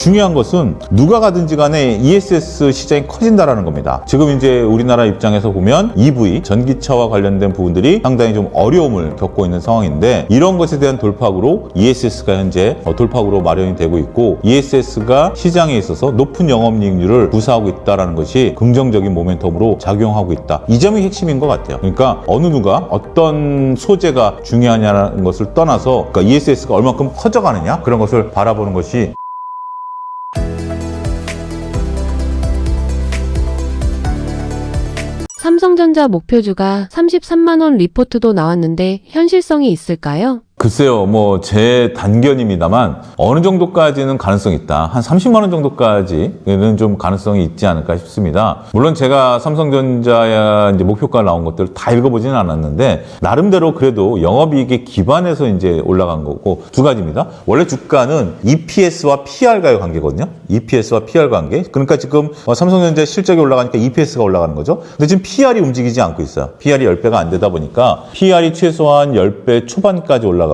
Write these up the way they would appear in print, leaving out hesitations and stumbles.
중요한 것은 누가 가든지 간에 ESS 시장이 커진다라는 겁니다. 지금 이제 우리나라 입장에서 보면 EV, 전기차와 관련된 부분들이 상당히 좀 어려움을 겪고 있는 상황인데, 이런 것에 대한 돌파구로 ESS가 현재 돌파구로 마련이 되고 있고, ESS가 시장에 있어서 높은 영업이익률을 구사하고 있다는 것이 긍정적인 모멘텀으로 작용하고 있다. 이 점이 핵심인 것 같아요. 그러니까 어느 누가 어떤 소재가 중요하냐는 것을 떠나서, 그러니까 ESS가 얼마큼 커져가느냐, 그런 것을 바라보는 것이 삼성전자 목표주가 33만 원 리포트도 나왔는데 현실성이 있을까요? 글쎄요, 제 단견입니다만 어느 정도까지는 가능성이 있다. 한 30만 원 정도까지는 좀 가능성이 있지 않을까 싶습니다. 물론 제가 삼성전자야 이제 목표가 나온 것들 다 읽어보지는 않았는데, 나름대로 그래도 영업이익에 기반해서 이제 올라간 거고, 두 가지입니다. 원래 주가는 EPS와 PR과의 관계거든요. EPS와 PR 관계. 그러니까 지금 삼성전자 실적이 올라가니까 EPS가 올라가는 거죠. 근데 지금 PR이 움직이지 않고 있어요. PR이 10배가 안 되다 보니까 PR이 최소한 10배 초반까지 올라가고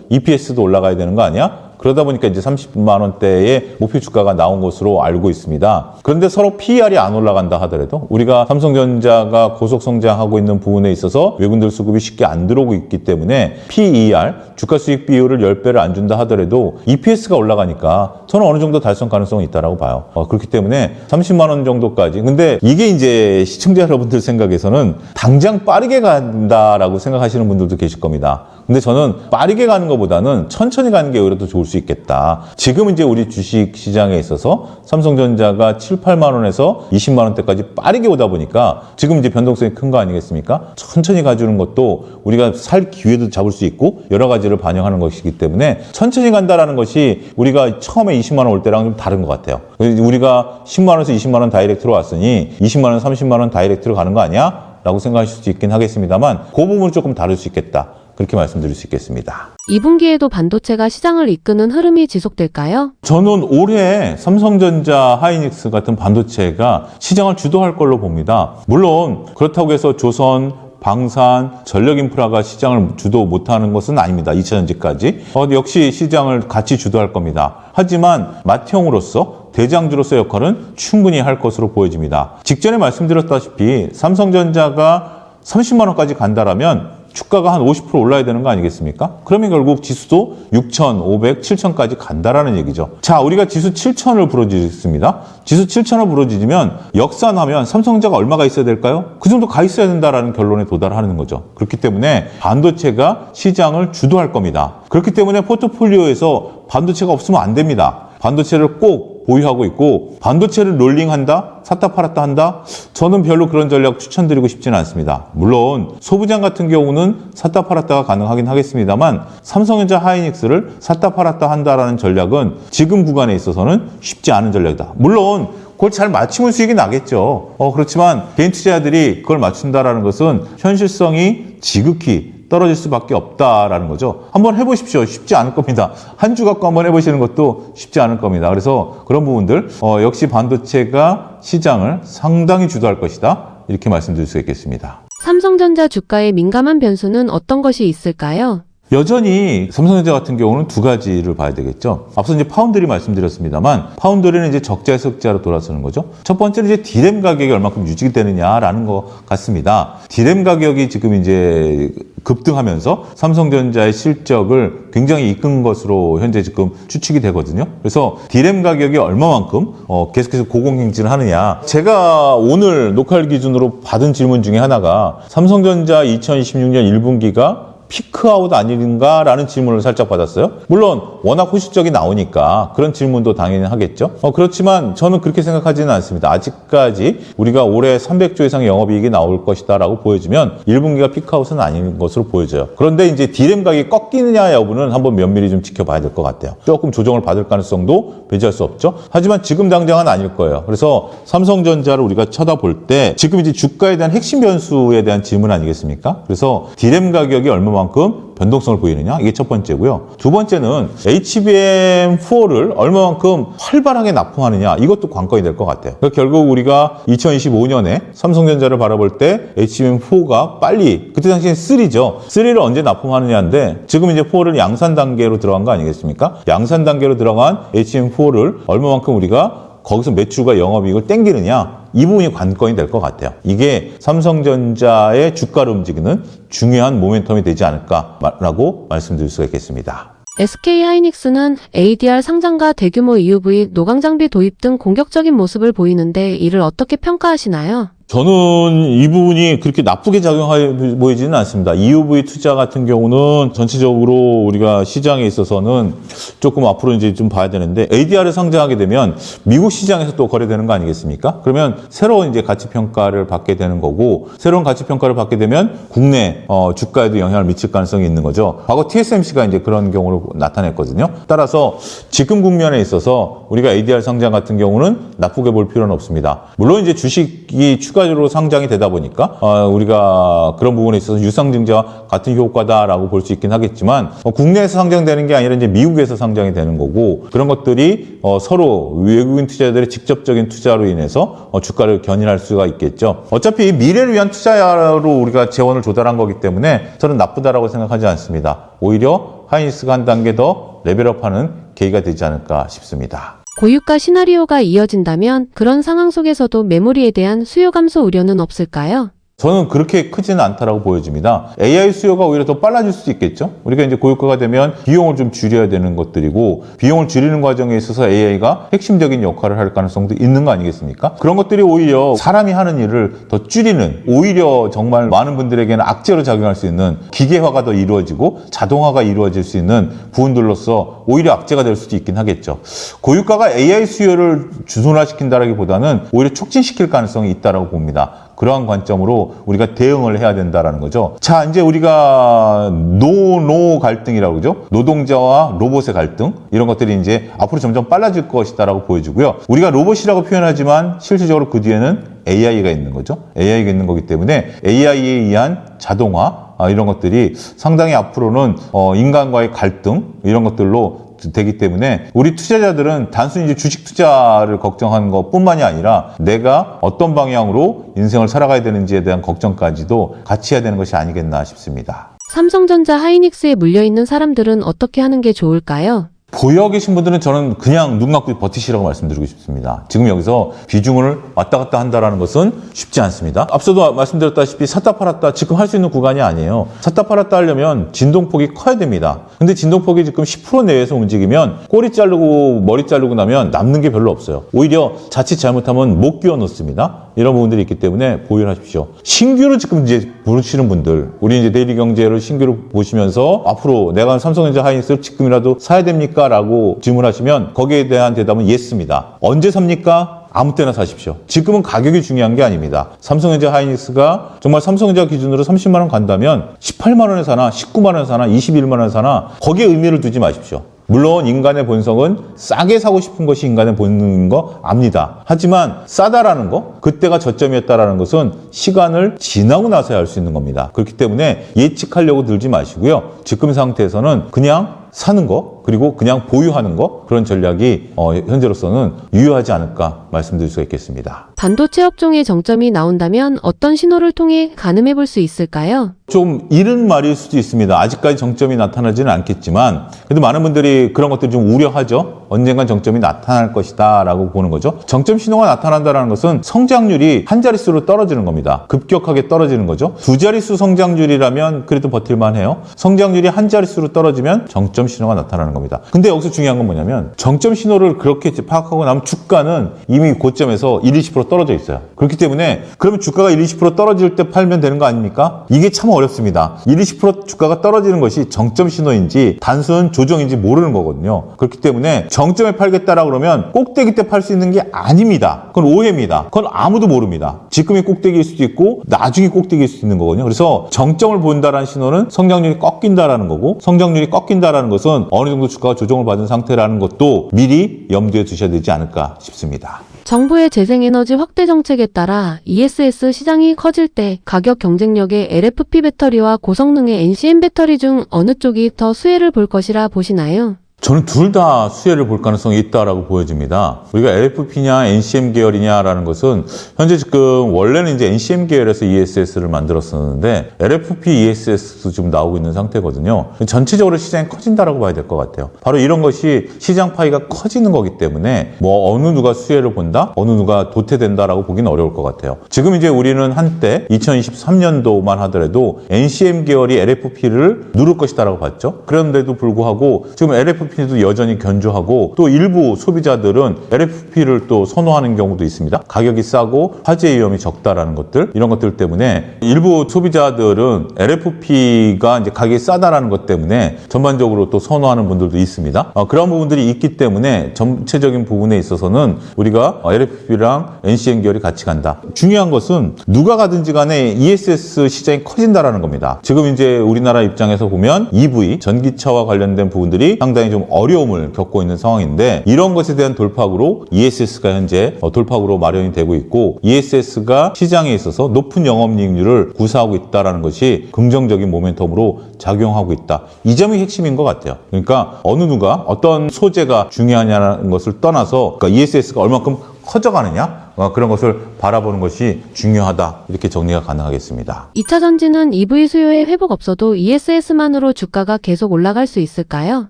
EPS도 올라가야 되는 거 아니야? 그러다 보니까 이제 30만 원대의 목표 주가가 나온 것으로 알고 있습니다. 그런데 서로 PER이 안 올라간다 하더라도, 우리가 삼성전자가 고속 성장하고 있는 부분에 있어서 외국인들 수급이 쉽게 안 들어오고 있기 때문에 PER, 주가 수익 비율을 10배를 안 준다 하더라도 EPS가 올라가니까 저는 어느 정도 달성 가능성이 있다라고 봐요. 그렇기 때문에 30만 원 정도까지. 근데 이게 이제 시청자 여러분들 생각에서는 당장 빠르게 간다라고 생각하시는 분들도 계실 겁니다. 근데 저는 빠르게 가는 것보다는 천천히 가는 게 오히려 더 좋을 수 있겠다. 지금 이제 우리 주식 시장에 있어서 삼성전자가 7, 8만 원에서 20만 원대까지 빠르게 오다 보니까 지금 이제 변동성이 큰 거 아니겠습니까? 천천히 가주는 것도 우리가 살 기회도 잡을 수 있고 여러 가지를 반영하는 것이기 때문에 천천히 간다라는 것이 우리가 처음에 20만 원 올 때랑 좀 다른 것 같아요. 우리가 10만 원에서 20만 원 다이렉트로 왔으니 20만 원, 30만 원 다이렉트로 가는 거 아니야? 라고 생각하실 수도 있긴 하겠습니다만, 그 부분은 조금 다를 수 있겠다. 그렇게 말씀드릴 수 있겠습니다. 2분기에도 반도체가 시장을 이끄는 흐름이 지속될까요? 저는 올해 삼성전자, 하이닉스 같은 반도체가 시장을 주도할 걸로 봅니다. 물론 그렇다고 해서 조선, 방산, 전력인프라가 시장을 주도 못하는 것은 아닙니다. 2차전지까지. 역시 시장을 같이 주도할 겁니다. 하지만 맏형으로서, 대장주로서의 역할은 충분히 할 것으로 보여집니다. 직전에 말씀드렸다시피 삼성전자가 30만 원까지 간다라면 주가가 한 50% 올라야 되는 거 아니겠습니까? 그러면 결국 지수도 6,500, 7,000까지 간다라는 얘기죠. 자, 우리가 지수 7,000을 부러지습니다. 지수 7,000을 부러지면 역산하면 삼성전자가 얼마가 있어야 될까요? 그 정도 가 있어야 된다라는 결론에 도달하는 거죠. 그렇기 때문에 반도체가 시장을 주도할 겁니다. 그렇기 때문에 포트폴리오에서 반도체가 없으면 안 됩니다. 반도체를 꼭 보유하고 있고, 반도체를 롤링한다? 샀다 팔았다 한다? 저는 별로 그런 전략 추천드리고 싶지는 않습니다. 물론 소부장 같은 경우는 샀다 팔았다가 가능하긴 하겠습니다만, 삼성전자, 하이닉스를 샀다 팔았다 한다라는 전략은 지금 구간에 있어서는 쉽지 않은 전략이다. 물론 그걸 잘 맞추면 수익이 나겠죠. 그렇지만 개인 투자자들이 그걸 맞춘다라는 것은 현실성이 지극히 떨어질 수밖에 없다라는 거죠. 한번 해보십시오. 쉽지 않을 겁니다. 한 주 갖고 한번 해보시는 것도 쉽지 않을 겁니다. 그래서 그런 부분들, 역시 반도체가 시장을 상당히 주도할 것이다. 이렇게 말씀드릴 수 있겠습니다. 삼성전자 주가에 민감한 변수는 어떤 것이 있을까요? 여전히 삼성전자 같은 경우는 두 가지를 봐야 되겠죠. 앞서 이제 파운드리 말씀드렸습니다만, 파운드리는 이제 적자에서 흑자로 돌아서는 거죠. 첫 번째는 이제 디램 가격이 얼마큼 유지되느냐라는 것 같습니다. 디램 가격이 지금 이제 급등하면서 삼성전자의 실적을 굉장히 이끈 것으로 현재 지금 추측이 되거든요. 그래서 디램 가격이 얼마만큼 계속해서 고공행진을 하느냐. 제가 오늘 녹화일 기준으로 받은 질문 중에 하나가, 삼성전자 2026년 1분기가 피크아웃 아닌가라는 질문을 살짝 받았어요. 물론 워낙 호실적이 나오니까 그런 질문도 당연히 하겠죠. 그렇지만 저는 그렇게 생각하지는 않습니다. 아직까지 우리가 올해 300조 이상의 영업이익이 나올 것이다라고 보여지면 1분기가 피크아웃은 아닌 것으로 보여져요. 그런데 이제 디램 가격이 꺾이느냐 여부는 한번 면밀히 좀 지켜봐야 될 것 같아요. 조금 조정을 받을 가능성도 배제할 수 없죠. 하지만 지금 당장은 아닐 거예요. 그래서 삼성전자를 우리가 쳐다볼 때 지금 이제 주가에 대한 핵심 변수에 대한 질문 아니겠습니까? 그래서 디램 가격이 얼마만큼 얼마만큼 변동성을 보이느냐, 이게 첫 번째고요. 두 번째는 HBM4를 얼마만큼 활발하게 납품하느냐, 이것도 관건이 될 것 같아요. 그러니까 결국 우리가 2025년에 삼성전자를 바라볼 때 HBM4가 빨리, 그때 당시엔 3죠. 3를 언제 납품하느냐인데 지금 이제 4를 양산 단계로 들어간 거 아니겠습니까? 양산 단계로 들어간 HBM4를 얼마만큼 우리가 거기서 매출과 영업이익을 땡기느냐, 이 부분이 관건이 될 것 같아요. 이게 삼성전자의 주가를 움직이는 중요한 모멘텀이 되지 않을까라고 말씀드릴 수가 있겠습니다. SK하이닉스는 ADR 상장과 대규모 EUV 노광 장비 도입 등 공격적인 모습을 보이는데 이를 어떻게 평가하시나요? 저는 이 부분이 그렇게 나쁘게 작용해 보이지는 않습니다. EUV 투자 같은 경우는 전체적으로 우리가 시장에 있어서는 조금 앞으로 이제 좀 봐야 되는데, ADR을 상장하게 되면 미국 시장에서 또 거래되는 거 아니겠습니까? 그러면 새로운 이제 가치 평가를 받게 되는 거고, 새로운 가치 평가를 받게 되면 국내 주가에도 영향을 미칠 가능성이 있는 거죠. 과거 TSMC가 이제 그런 경우를 나타냈거든요. 따라서 지금 국면에 있어서 우리가 ADR 상장 같은 경우는 나쁘게 볼 필요는 없습니다. 물론 이제 주식이 추가적으로 상장이 되다 보니까 우리가 그런 부분에 있어서 유상증자와 같은 효과다라고 볼 수 있긴 하겠지만, 국내에서 상장되는 게 아니라 이제 미국에서 상장이 되는 거고, 그런 것들이 서로 외국인 투자자들의 직접적인 투자로 인해서 주가를 견인할 수가 있겠죠. 어차피 미래를 위한 투자로 우리가 재원을 조달한 거기 때문에 저는 나쁘다라고 생각하지 않습니다. 오히려 하이닉스가 한 단계 더 레벨업하는 계기가 되지 않을까 싶습니다. 고유가 시나리오가 이어진다면 그런 상황 속에서도 메모리에 대한 수요 감소 우려는 없을까요? 저는 그렇게 크지는 않다라고 보여집니다. AI 수요가 오히려 더 빨라질 수도 있겠죠. 우리가 이제 고유가가 되면 비용을 좀 줄여야 되는 것들이고, 비용을 줄이는 과정에 있어서 AI가 핵심적인 역할을 할 가능성도 있는 거 아니겠습니까? 그런 것들이 오히려 사람이 하는 일을 더 줄이는, 오히려 정말 많은 분들에게는 악재로 작용할 수 있는, 기계화가 더 이루어지고 자동화가 이루어질 수 있는 부분들로서 오히려 악재가 될 수도 있긴 하겠죠. 고유가가 AI 수요를 주둔화시킨다라기보다는 오히려 촉진시킬 가능성이 있다라고 봅니다. 그러한 관점으로 우리가 대응을 해야 된다라는 거죠. 자, 이제 우리가 노 갈등이라고 그러죠. 노동자와 로봇의 갈등, 이런 것들이 이제 앞으로 점점 빨라질 것이다라고 보여지고요. 우리가 로봇이라고 표현하지만 실질적으로 그 뒤에는 AI가 있는 거죠. AI가 있는 거기 때문에 AI에 의한 자동화, 이런 것들이 상당히 앞으로는 인간과의 갈등, 이런 것들로 되기 때문에 우리 투자자들은 단순히 이제 주식 투자를 걱정하는 것뿐만이 아니라 내가 어떤 방향으로 인생을 살아가야 되는지에 대한 걱정까지도 같이 해야 되는 것이 아니겠나 싶습니다. 삼성전자 하이닉스에 물려있는 사람들은 어떻게 하는 게 좋을까요? 보유하고 계신 분들은 저는 그냥 눈 감고 버티시라고 말씀드리고 싶습니다. 지금 여기서 비중을 왔다 갔다 한다는 것은 쉽지 않습니다. 앞서도 말씀드렸다시피 샀다 팔았다 지금 할 수 있는 구간이 아니에요. 샀다 팔았다 하려면 진동폭이 커야 됩니다. 근데 진동폭이 지금 10% 내외에서 움직이면 꼬리 자르고 머리 자르고 나면 남는 게 별로 없어요. 오히려 자칫 잘못하면 못 끼워 놓습니다. 이런 부분들이 있기 때문에 보유를 하십시오. 신규로 지금 이제 보시는 분들, 우리 이제 데일리경제를 신규로 보시면서 앞으로 내가 삼성전자 하이닉스를 지금이라도 사야 됩니까? 라고 질문하시면 거기에 대한 대답은 예스입니다. 언제 삽니까? 아무 때나 사십시오. 지금은 가격이 중요한 게 아닙니다. 삼성전자 하이닉스가 정말 삼성전자 기준으로 30만 원 간다면 18만 원에 사나 19만 원에 사나 21만 원에 사나 거기에 의미를 두지 마십시오. 물론 인간의 본성은 싸게 사고 싶은 것이 인간의 본능인 거 압니다. 하지만 싸다라는 거, 그때가 저점이었다라는 것은 시간을 지나고 나서야 알 수 있는 겁니다. 그렇기 때문에 예측하려고 들지 마시고요. 지금 상태에서는 그냥 사는 거, 그리고 그냥 보유하는 거, 그런 전략이 현재로서는 유효하지 않을까 말씀드릴 수가 있겠습니다. 반도체 업종의 정점이 나온다면 어떤 신호를 통해 가늠해 볼 수 있을까요? 좀 이른 말일 수도 있습니다. 아직까지 정점이 나타나지는 않겠지만 그래도 많은 분들이 그런 것들 좀 우려하죠. 언젠간 정점이 나타날 것이다 라고 보는 거죠. 정점 신호가 나타난다는 것은 성장률이 한 자릿수로 떨어지는 겁니다. 급격하게 떨어지는 거죠. 두 자릿수 성장률이라면 그래도 버틸만 해요. 성장률이 한 자릿수로 떨어지면 정점 신호가 나타나는 겁니다. 근데 여기서 중요한 건 뭐냐면 정점 신호를 그렇게 파악하고 나면 주가는 이미 고점에서 1-20% 떨어져 있어요. 그렇기 때문에 그러면 주가가 1-20% 떨어질 때 팔면 되는 거 아닙니까? 이게 참 어렵습니다. 1-20% 주가가 떨어지는 것이 정점 신호인지 단순 조정인지 모르는 거거든요. 그렇기 때문에 정점에 팔겠다라고 그러면 꼭대기 때 팔 수 있는 게 아닙니다. 그건 오해입니다. 그건 아무도 모릅니다. 지금이 꼭대기일 수도 있고 나중에 꼭대기일 수도 있는 거거든요. 그래서 정점을 본다라는 신호는 성장률이 꺾인다라는 거고, 성장률이 꺾인다라는 것은 어느 정도 주가가 조정을 받은 상태라는 것도 미리 염두에 두셔야 되지 않을까 싶습니다. 정부의 재생에너지 확대 정책에 따라 ESS 시장이 커질 때 가격 경쟁력의 LFP 배터리와 고성능의 NCM 배터리 중 어느 쪽이 더 수혜를 볼 것이라 보시나요? 저는 둘 다 수혜를 볼 가능성이 있다라고 보여집니다. 우리가 LFP냐 NCM 계열이냐라는 것은 현재 지금 원래는 이제 NCM 계열에서 ESS를 만들었었는데 LFP ESS도 지금 나오고 있는 상태거든요. 전체적으로 시장이 커진다라고 봐야 될 것 같아요. 바로 이런 것이 시장 파이가 커지는 거기 때문에 뭐 어느 누가 수혜를 본다, 어느 누가 도태된다라고 보기는 어려울 것 같아요. 지금 이제 우리는 한때 2023년도만 하더라도 NCM 계열이 LFP를 누를 것이다라고 봤죠. 그런데도 불구하고 지금 LFP도 여전히 견조하고 또 일부 소비자들은 LFP를 또 선호하는 경우도 있습니다. 가격이 싸고 화재 위험이 적다라는 것들, 이런 것들 때문에 일부 소비자들은 LFP가 이제 가격이 싸다라는 것 때문에 전반적으로 또 선호하는 분들도 있습니다. 그런 부분들이 있기 때문에 전체적인 부분에 있어서는 우리가 LFP랑 NCM 계열이 같이 간다. 중요한 것은 누가 가든지 간에 ESS 시장이 커진다라는 겁니다. 지금 이제 우리나라 입장에서 보면 EV, 전기차와 관련된 부분들이 상당히 좀 어려움을 겪고 있는 상황인데 이런 것에 대한 돌파구로 ESS가 현재 돌파구로 마련이 되고 있고 ESS가 시장에 있어서 높은 영업이익률을 구사하고 있다는 것이 긍정적인 모멘텀으로 작용하고 있다. 이 점이 핵심인 것 같아요. 그러니까 어느 누가 어떤 소재가 중요하냐는 것을 떠나서 그러니까 ESS가 얼마큼 커져가느냐 그런 것을 바라보는 것이 중요하다. 이렇게 정리가 가능하겠습니다. 2차 전지는 EV 수요의 회복 없어도 ESS만으로 주가가 계속 올라갈 수 있을까요?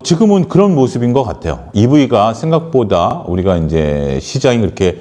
지금은 그런 모습인 것 같아요. EV가 생각보다 우리가 이제 시장이 그렇게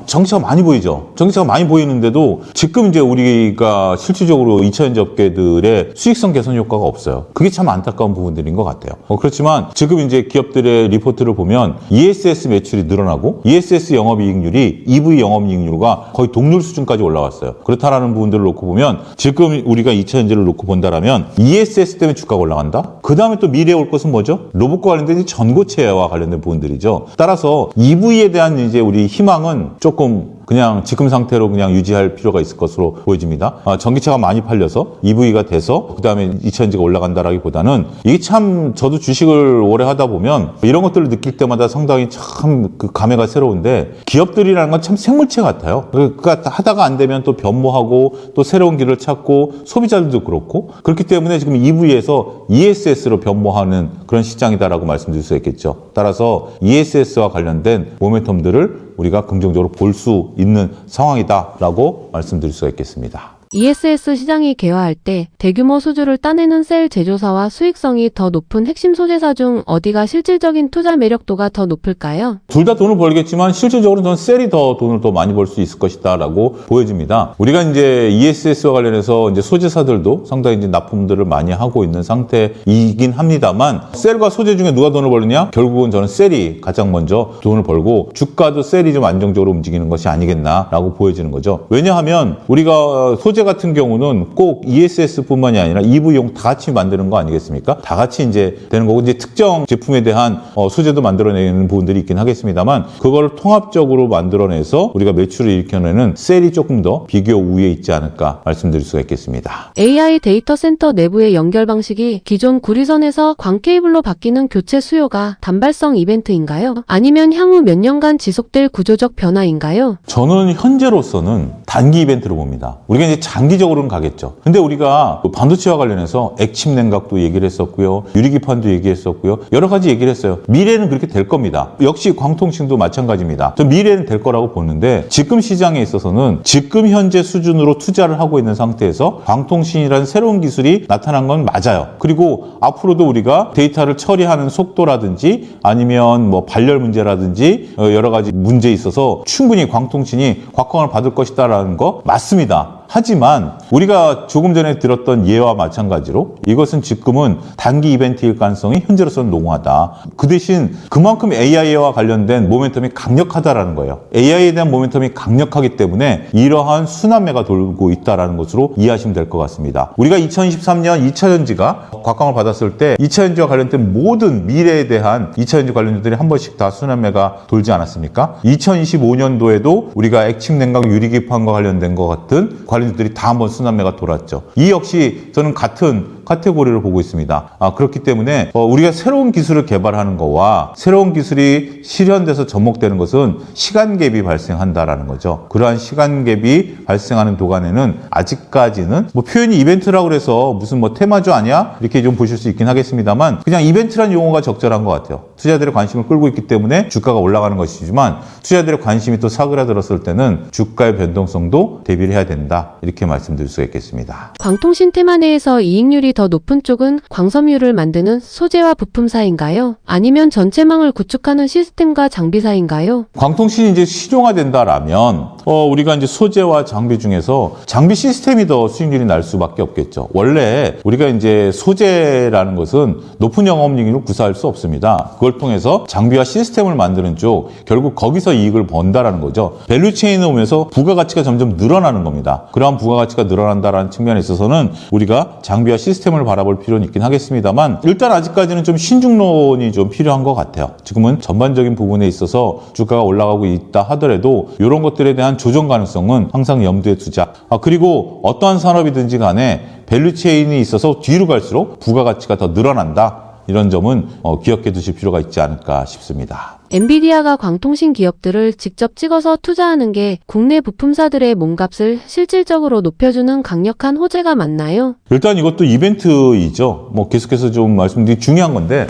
전기차가 많이 보이죠. 전기차가 많이 보이는데도 지금 이제 우리가 실질적으로 2차전지 업계들의 수익성 개선 효과가 없어요. 그게 참 안타까운 부분들인 것 같아요. 그렇지만 지금 이제 기업들의 리포트를 보면 ESS 매출이 늘어나고 ESS 영업이익률이 EV 영업이익률과 거의 동률 수준까지 올라왔어요. 그렇다라는 부분들을 놓고 보면 지금 우리가 2차전지를 놓고 본다라면 ESS 때문에 주가가 올라간다? 그 다음에 또 미래에 올 것은 뭐죠? 로봇과 관련된 전고체와 관련된 부분들이죠. 따라서 EV에 대한 이제 우리 희망은 조금 그냥 지금 상태로 그냥 유지할 필요가 있을 것으로 보여집니다. 전기차가 많이 팔려서 EV가 돼서 그 다음에 2차전지가 올라간다라기보다는 이게 참 저도 주식을 오래 하다 보면 이런 것들을 느낄 때마다 상당히 참 그 감회가 새로운데 기업들이라는 건 참 생물체 같아요. 그러니까 하다가 안 되면 또 변모하고 또 새로운 길을 찾고 소비자들도 그렇고 그렇기 때문에 지금 EV에서 ESS로 변모하는 그런 시장이다라고 말씀드릴 수 있겠죠. 따라서 ESS와 관련된 모멘텀들을 우리가 긍정적으로 볼 수 있는 상황이다라고 말씀드릴 수가 있겠습니다. ESS 시장이 개화할 때 대규모 수주를 따내는 셀 제조사와 수익성이 더 높은 핵심 소재사 중 어디가 실질적인 투자 매력도가 더 높을까요? 둘 다 돈을 벌겠지만 실질적으로 저는 셀이 더 돈을 더 많이 벌 수 있을 것이다라고 보여집니다. 우리가 이제 ESS와 관련해서 이제 소재사들도 상당히 이제 납품들을 많이 하고 있는 상태이긴 합니다만 셀과 소재 중에 누가 돈을 벌느냐? 결국은 저는 셀이 가장 먼저 돈을 벌고 주가도 셀이 좀 안정적으로 움직이는 것이 아니겠나라고 보여지는 거죠. 왜냐하면 우리가 소재 같은 경우는 꼭 ESS뿐만이 아니라 EV용 다 같이 만드는 거 아니겠습니까? 다 같이 이제 되는 거고 이제 특정 제품에 대한 소재도 만들어내는 부분들이 있긴 하겠습니다만 그걸 통합적으로 만들어내서 우리가 매출을 일으켜내는 셀이 조금 더 비교 우위에 있지 않을까 말씀드릴 수가 있겠습니다. AI 데이터 센터 내부의 연결 방식이 기존 구리선에서 광 케이블로 바뀌는 교체 수요가 단발성 이벤트인가요? 아니면 향후 몇 년간 지속될 구조적 변화인가요? 저는 현재로서는 단기 이벤트로 봅니다. 우리가 이제 장기적으로는 가겠죠. 근데 우리가 반도체와 관련해서 액침 냉각도 얘기를 했었고요. 유리기판도 얘기했었고요. 여러 가지 얘기를 했어요. 미래는 그렇게 될 겁니다. 역시 광통신도 마찬가지입니다. 저 미래는 될 거라고 보는데 지금 시장에 있어서는 지금 현재 수준으로 투자를 하고 있는 상태에서 광통신이라는 새로운 기술이 나타난 건 맞아요. 그리고 앞으로도 우리가 데이터를 처리하는 속도라든지 아니면 뭐 발열 문제라든지 여러 가지 문제에 있어서 충분히 광통신이 곽광을 받을 것이다라는 거 맞습니다. 하지만 우리가 조금 전에 들었던 예와 마찬가지로 이것은 지금은 단기 이벤트일 가능성이 현재로서는 농후하다. 그 대신 그만큼 AI와 관련된 모멘텀이 강력하다라는 거예요. AI에 대한 모멘텀이 강력하기 때문에 이러한 순환매가 돌고 있다는 것으로 이해하시면 될 것 같습니다. 우리가 2023년 2차전지가 곽광을 받았을 때 2차전지와 관련된 모든 미래에 대한 2차전지 관련주들이 한 번씩 다 순환매가 돌지 않았습니까? 2025년도에도 우리가 액침 냉각 유리기판과 관련된 것 같은 관련주들이 다 한번 순환매가 돌았죠. 이 역시 저는 같은 카테고리를 보고 있습니다. 그렇기 때문에 우리가 새로운 기술을 개발하는 거와 새로운 기술이 실현돼서 접목되는 것은 시간 갭이 발생한다라는 거죠. 그러한 시간 갭이 발생하는 도간에는 아직까지는 뭐 표현이 이벤트라고 그래서 무슨 뭐 테마주 아니야? 이렇게 좀 보실 수 있긴 하겠습니다만 그냥 이벤트란 용어가 적절한 것 같아요. 투자자들의 관심을 끌고 있기 때문에 주가가 올라가는 것이지만 투자자들의 관심이 또 사그라들었을 때는 주가의 변동성도 대비를 해야 된다. 이렇게 말씀드릴 수가 있겠습니다. 광통신 테마 내에서 이익률이 더 높은 쪽은 광섬유를 만드는 소재와 부품사인가요? 아니면 전체망을 구축하는 시스템과 장비사인가요? 광통신이 이제 실용화된다라면 우리가 이제 소재와 장비 중에서 장비 시스템이 더 수익률이 날 수밖에 없겠죠. 원래 우리가 이제 소재라는 것은 높은 영업이익률을 구사할 수 없습니다. 그걸 통해서 장비와 시스템을 만드는 쪽 결국 거기서 이익을 번다라는 거죠. 밸류체인에 오면서 부가가치가 점점 늘어나는 겁니다. 그러한 부가가치가 늘어난다라는 측면에 있어서는 우리가 장비와 시스템을 바라볼 필요는 있긴 하겠습니다만 일단 아직까지는 좀 신중론이 좀 필요한 것 같아요. 지금은 전반적인 부분에 있어서 주가가 올라가고 있다 하더라도 이런 것들에 대한 조정 가능성은 항상 염두에 두자. 그리고 어떠한 산업이든지 간에 밸류체인이 있어서 뒤로 갈수록 부가가치가 더 늘어난다. 이런 점은 기억해 두실 필요가 있지 않을까 싶습니다. 엔비디아가 광통신 기업들을 직접 찍어서 투자하는 게 국내 부품사들의 몸값을 실질적으로 높여주는 강력한 호재가 맞나요? 일단 이것도 이벤트이죠. 계속해서 좀 말씀드리기 중요한 건데,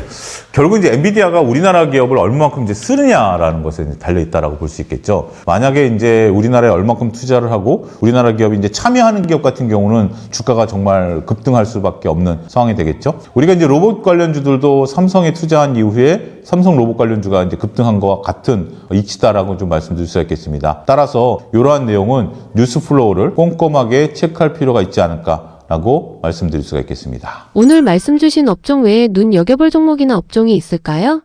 결국 이제 엔비디아가 우리나라 기업을 얼마만큼 이제 쓰느냐라는 것에 이제 달려있다라고 볼 수 있겠죠. 만약에 이제 우리나라에 얼마큼 투자를 하고, 우리나라 기업이 이제 참여하는 기업 같은 경우는 주가가 정말 급등할 수밖에 없는 상황이 되겠죠. 우리가 이제 로봇 관련주들도 삼성에 투자한 이후에 삼성 로봇 관련주가 이제 급등한 것과 같은 이치다라고 좀 말씀드릴 수 있겠습니다. 따라서 이러한 내용은 뉴스 플로우를 꼼꼼하게 체크할 필요가 있지 않을까라고 말씀드릴 수가 있겠습니다. 오늘 말씀 주신 업종 외에 눈여겨볼 종목이나 업종이 있을까요?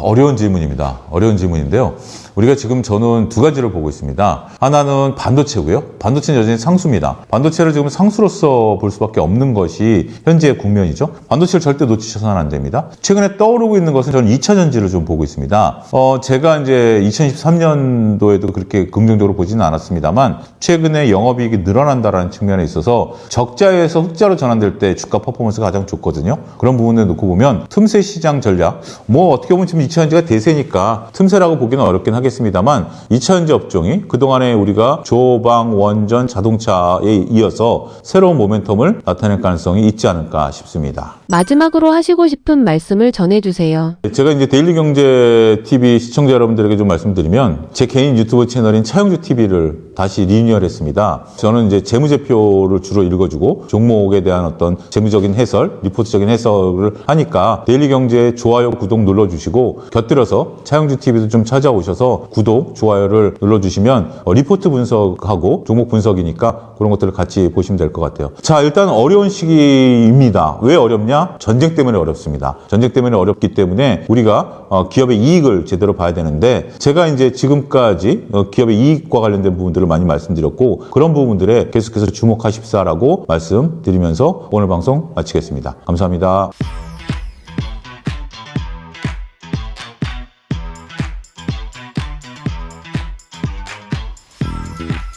어려운 질문입니다. 어려운 질문인데요. 우리가 지금 저는 두 가지를 보고 있습니다. 하나는 반도체고요. 반도체는 여전히 상수입니다. 반도체를 지금 상수로서 볼 수밖에 없는 것이 현재의 국면이죠. 반도체를 절대 놓치셔서는 안 됩니다. 최근에 떠오르고 있는 것은 저는 2차전지를 좀 보고 있습니다. 제가 이제 2013년도에도 그렇게 긍정적으로 보지는 않았습니다만 최근에 영업이익이 늘어난다라는 측면에 있어서 적자에서 흑자로 전환될 때 주가 퍼포먼스가 가장 좋거든요. 그런 부분에 놓고 보면 틈새 시장 전략, 어떻게 보면 지금 2차전지가 대세니까 틈새라고 보기는 어렵긴 하겠습니다만 2차전지 업종이 그동안에 우리가 조방, 원전, 자동차에 이어서 새로운 모멘텀을 나타낼 가능성이 있지 않을까 싶습니다. 마지막으로 하시고 싶은 말씀을 전해주세요. 제가 이제 데일리경제TV 시청자 여러분들에게 좀 말씀드리면 제 개인 유튜브 채널인 차영주TV를 다시 리뉴얼했습니다. 저는 이제 재무제표를 주로 읽어주고 종목에 대한 어떤 재무적인 해설, 리포트적인 해설을 하니까 데일리경제 좋아요, 구독 눌러주시고 곁들여서 차영주TV도 좀 찾아오셔서 구독, 좋아요를 눌러주시면 리포트 분석하고 종목 분석이니까 그런 것들을 같이 보시면 될 것 같아요. 자, 일단 어려운 시기입니다. 왜 어렵냐? 전쟁 때문에 어렵습니다. 전쟁 때문에 어렵기 때문에 우리가 기업의 이익을 제대로 봐야 되는데 제가 이제 지금까지 기업의 이익과 관련된 부분들을 많이 말씀드렸고 그런 부분들에 계속해서 주목하십사라고 말씀드리면서 오늘 방송 마치겠습니다. 감사합니다. Thank you.